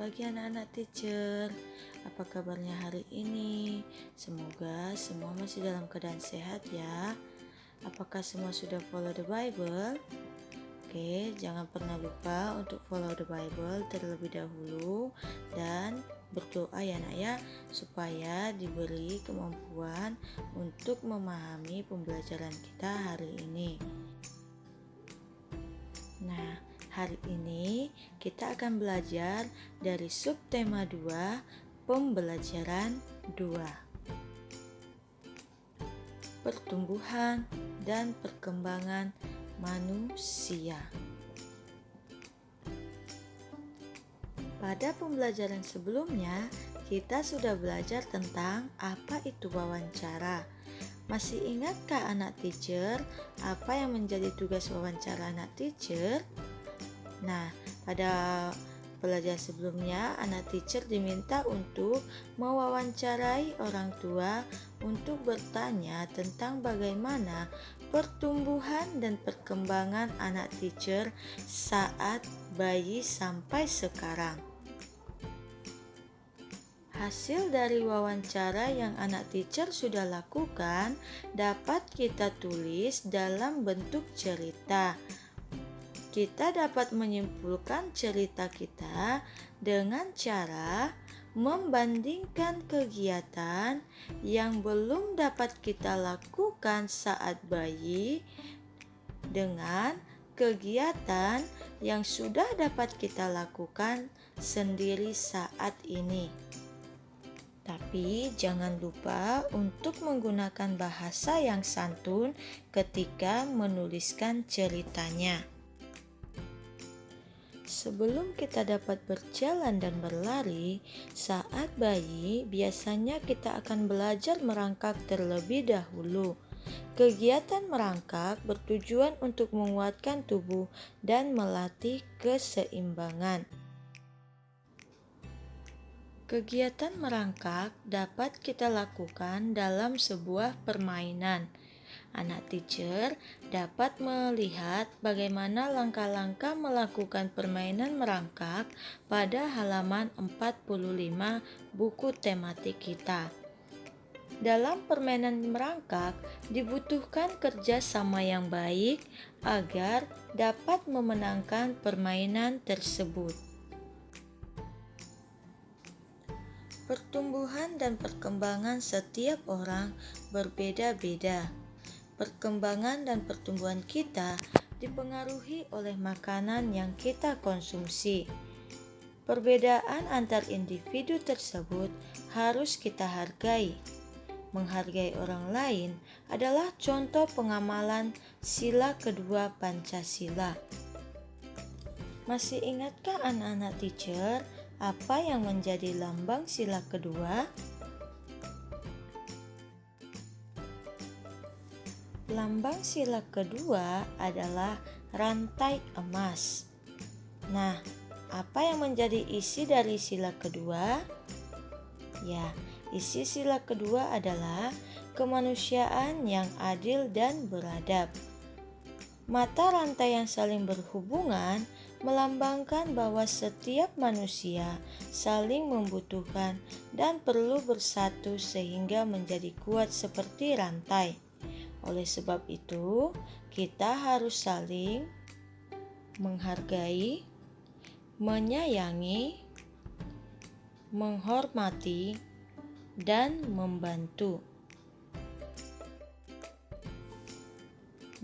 pagi anak-anak teacher. Apa kabarnya hari ini? Semoga semua masih dalam keadaan sehat ya. Apakah semua sudah follow the Bible? Oke, jangan pernah lupa untuk follow the Bible terlebih dahulu dan berdoa ya nak ya, supaya diberi kemampuan untuk memahami pembelajaran kita hari ini. Nah, hari ini kita akan belajar dari subtema 2, pembelajaran 2. Pertumbuhan dan perkembangan manusia. Pada pembelajaran sebelumnya, kita sudah belajar tentang apa itu wawancara. Masih ingatkah anak teacher apa yang menjadi tugas wawancara anak teacher? Nah, pada pelajaran sebelumnya anak teacher diminta untuk mewawancarai orang tua untuk bertanya tentang bagaimana pertumbuhan dan perkembangan anak teacher saat bayi sampai sekarang. Hasil dari wawancara yang anak teacher sudah lakukan dapat kita tulis dalam bentuk cerita. Kita dapat menyimpulkan cerita kita dengan cara membandingkan kegiatan yang belum dapat kita lakukan saat bayi dengan kegiatan yang sudah dapat kita lakukan sendiri saat ini. Tapi jangan lupa untuk menggunakan bahasa yang santun ketika menuliskan ceritanya. Sebelum kita dapat berjalan dan berlari, saat bayi biasanya kita akan belajar merangkak terlebih dahulu. Kegiatan merangkak bertujuan untuk menguatkan tubuh dan melatih keseimbangan. Kegiatan merangkak dapat kita lakukan dalam sebuah permainan. Anak teacher dapat melihat bagaimana langkah-langkah melakukan permainan merangkak pada halaman 45 buku tematik kita. Dalam permainan merangkak dibutuhkan kerjasama yang baik agar dapat memenangkan permainan tersebut. Pertumbuhan dan perkembangan setiap orang berbeda-beda. Perkembangan dan pertumbuhan kita dipengaruhi oleh makanan yang kita konsumsi. Perbedaan antar individu tersebut harus kita hargai. Menghargai orang lain adalah contoh pengamalan sila kedua Pancasila. Masih ingatkah anak-anak teacher apa yang menjadi lambang sila kedua? Lambang sila kedua adalah rantai emas. Nah, apa yang menjadi isi dari sila kedua? Ya, isi sila kedua adalah kemanusiaan yang adil dan beradab. Mata rantai yang saling berhubungan melambangkan bahwa setiap manusia saling membutuhkan dan perlu bersatu sehingga menjadi kuat seperti rantai. Oleh sebab itu, kita harus saling menghargai, menyayangi, menghormati, dan membantu.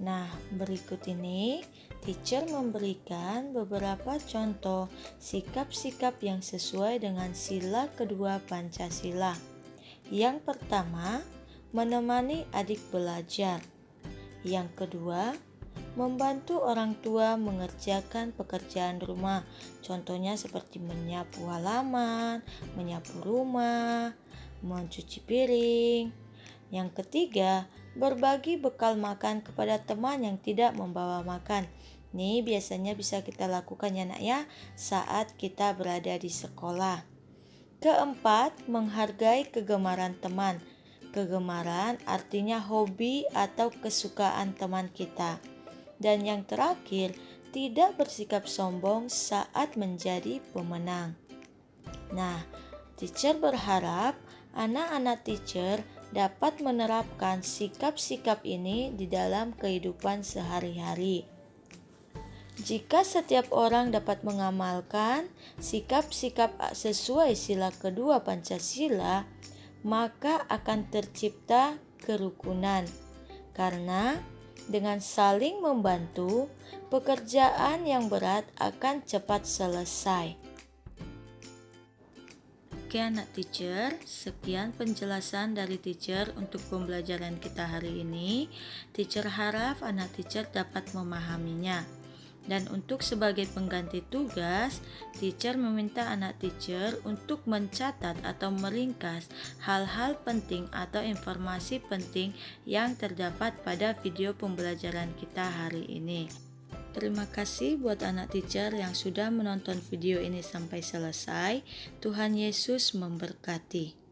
Nah, berikut ini teacher memberikan beberapa contoh sikap-sikap yang sesuai dengan sila kedua Pancasila. Yang pertama, menemani adik belajar. Yang kedua, membantu orang tua mengerjakan pekerjaan rumah. Contohnya seperti menyapu halaman, menyapu rumah, mencuci piring. Yang ketiga, berbagi bekal makan kepada teman yang tidak membawa makan. Ini biasanya bisa kita lakukan ya nak ya, saat kita berada di sekolah. Keempat, menghargai kegemaran teman. Kegemaran artinya hobi atau kesukaan teman kita. Dan yang terakhir, tidak bersikap sombong saat menjadi pemenang. Nah, teacher berharap anak-anak teacher dapat menerapkan sikap-sikap ini di dalam kehidupan sehari-hari. Jika setiap orang dapat mengamalkan sikap-sikap sesuai sila kedua Pancasila, maka akan tercipta kerukunan. Karena dengan saling membantu, pekerjaan yang berat akan cepat selesai. Oke anak teacher, sekian penjelasan dari teacher untuk pembelajaran kita hari ini. Teacher harap anak teacher dapat memahaminya. Dan untuk sebagai pengganti tugas, teacher meminta anak teacher untuk mencatat atau meringkas hal-hal penting atau informasi penting yang terdapat pada video pembelajaran kita hari ini. Terima kasih buat anak teacher yang sudah menonton video ini sampai selesai. Tuhan Yesus memberkati.